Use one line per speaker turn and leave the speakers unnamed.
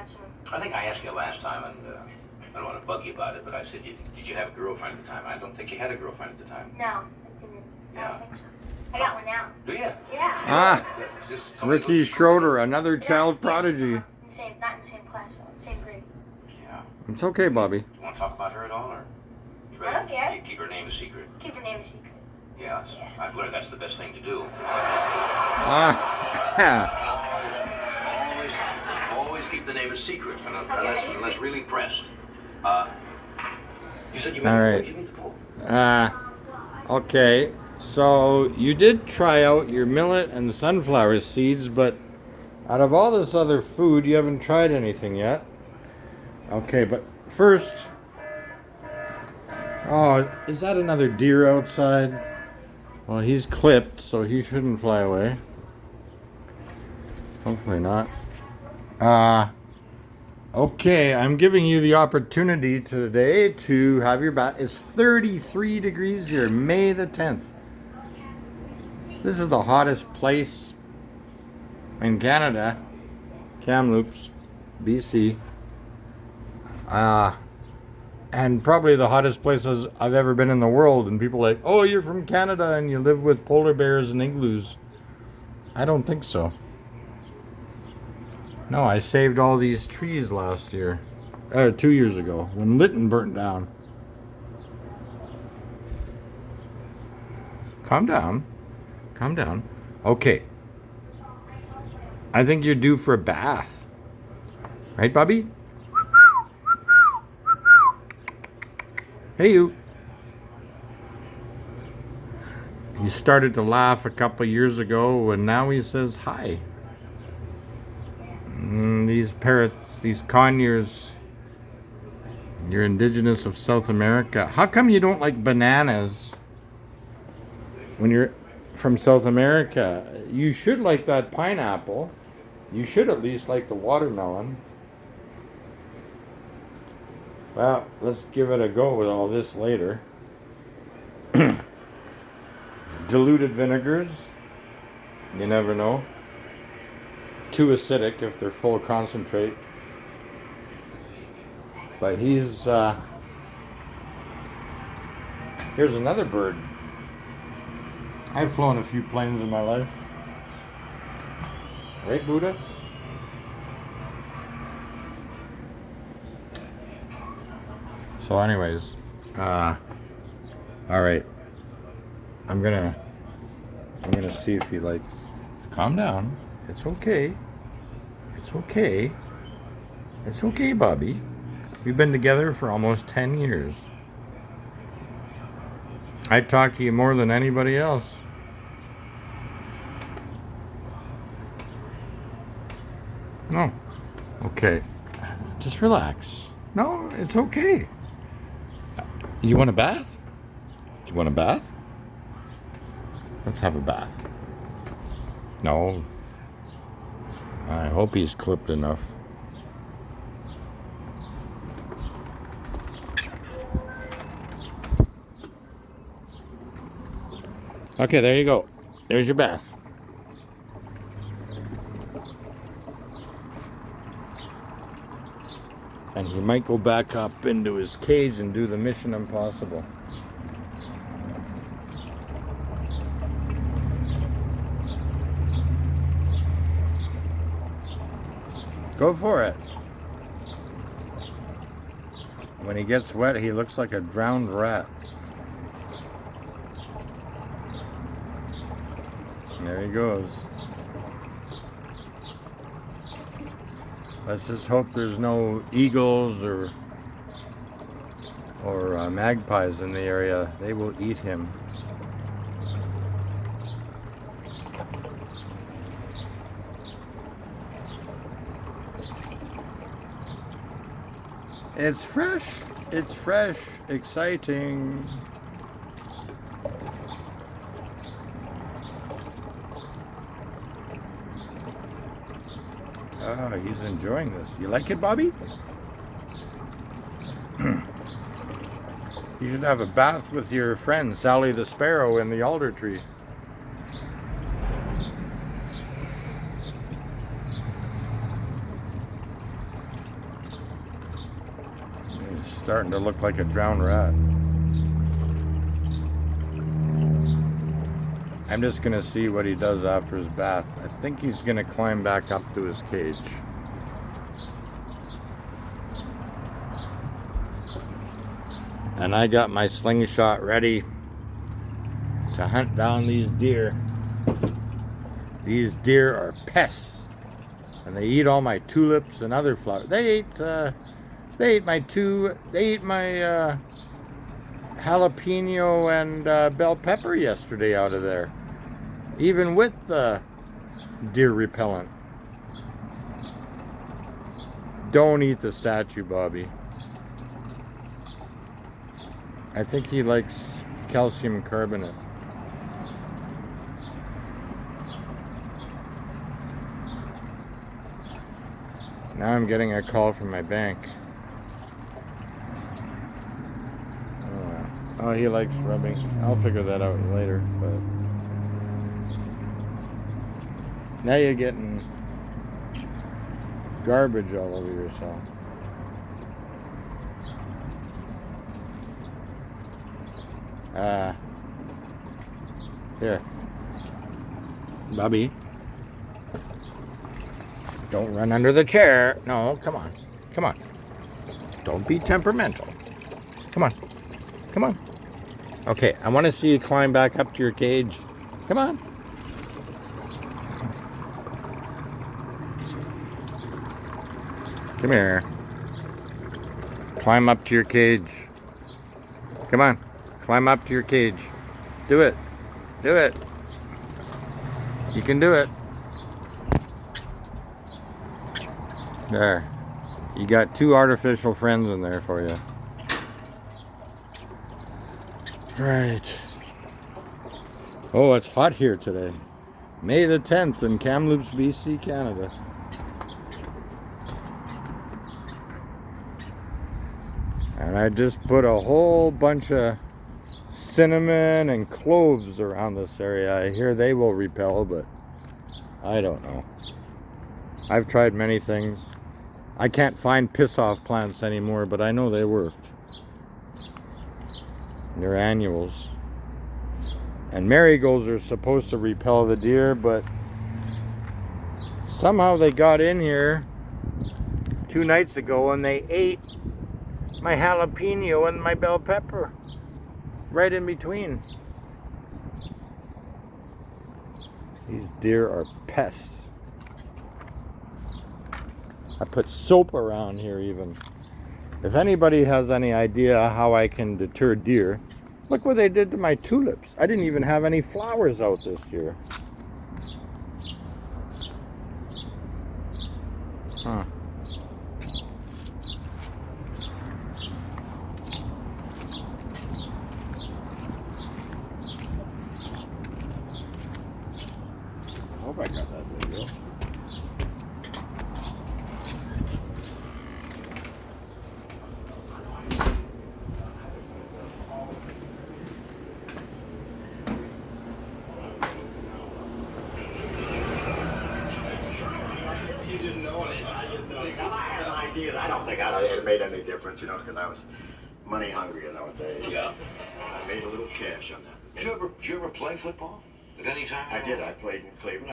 catch him.
I think I asked you last time, and I don't want to bug you about it, but I said, did you have a girlfriend at the time? I don't think you had a girlfriend at the time.
No, I didn't. I don't think so. I got one now.
Do you?
Yeah.
Ah,
Is this somebody
Ricky
who's-
Schroeder, another child prodigy.
Not in the same class, so same grade.
Yeah.
It's okay, Bobby.
You want to talk about her at all, or you
I don't care.
keep her name a secret?
Keep her name a secret.
Yeah, I've learned that's the best thing to do. Always keep the name a secret, unless really pressed. You said you
All right.
Did you meet the Pope?
Okay. So you did try out your millet and sunflower seeds, but out of all this other food, you haven't tried anything yet. Okay, but first... Oh, is that another deer outside? Well, he's clipped, so he shouldn't fly away. Hopefully not. Okay, I'm giving you the opportunity today to have your bath. It's 33 degrees here, May the 10th. This is the hottest place in Canada, Kamloops, BC. And probably the hottest places I've ever been in the world. And people are like, oh, you're from Canada and you live with polar bears and igloos. I don't think so. No, I saved all these trees last year. 2 years ago, when Lytton burnt down. Calm down. Calm down. Okay. I think you're due for a bath. Right, Bobby? Hey, you. He started to laugh a couple years ago, and now he says hi. These parrots, these conures, you're indigenous of South America. How come you don't like bananas when you're from South America? You should like that pineapple. You should at least like the watermelon. Well, let's give it a go with all this later. Diluted vinegars. You never know. Too acidic if they're full of concentrate. But he's... Here's another bird. I've flown a few planes in my life. Right, Buddha? So anyways, all right. I'm gonna see if he likes. Calm down. It's okay. It's okay. It's okay, Bobby. We've been together for almost 10 years. I talk to you more than anybody else. No. Okay. Just relax. No, it's okay. You want a bath? Do you want a bath? Let's have a bath. No. I hope he's clipped enough. Okay, there you go. There's your bath. And he might go back up into his cage and do the Mission Impossible. Go for it. When he gets wet, he looks like a drowned rat. There he goes. Let's just hope there's no eagles or magpies in the area. They will eat him. It's fresh, exciting. Ah, he's enjoying this. You like it, Bobby? You should have a bath with your friend Sally the Sparrow in the alder tree. starting to look like a drowned rat. I'm just gonna see what he does after his bath. I think he's gonna climb back up to his cage. And I got my slingshot ready to hunt down these deer. These deer are pests, and they eat all my tulips and other flowers. They ate my jalapeno and bell pepper yesterday out of there, even with the deer repellent. Don't eat the statue, Bobby. I think he likes calcium carbonate. Now I'm getting a call from my bank. Oh, he likes rubbing. I'll figure that out later, but now you're getting garbage all over yourself. Here. Bobby. Don't run under the chair. No, come on. Come on. Don't be temperamental. Come on. Come on. Okay, I want to see you climb back up to your cage. Come on. Come here. Climb up to your cage. Come on. Climb up to your cage. Do it. Do it. You can do it. There. You got two artificial friends in there for you. Right. Oh, it's hot here today. May the 10th in Kamloops, BC, Canada. And I just put a whole bunch of cinnamon and cloves around this area. I hear they will repel, but I don't know. I've tried many things. I can't find piss-off plants anymore, but I know they worked. They're annuals. And marigolds are supposed to repel the deer, but somehow they got in here 2 nights ago and they ate my jalapeno and my bell pepper right in between. These deer are pests. I put soap around here even. If anybody has any idea how I can deter deer, look what they did to my tulips. I didn't even have any flowers out this year. Huh. I hope I got that video.
You didn't know anything. I had an idea. I don't think it made any difference, you know, because I was money hungry in those days.
Yeah.
I made a little cash on that.
Did you ever play football at any time?
I did. I played in Cleveland.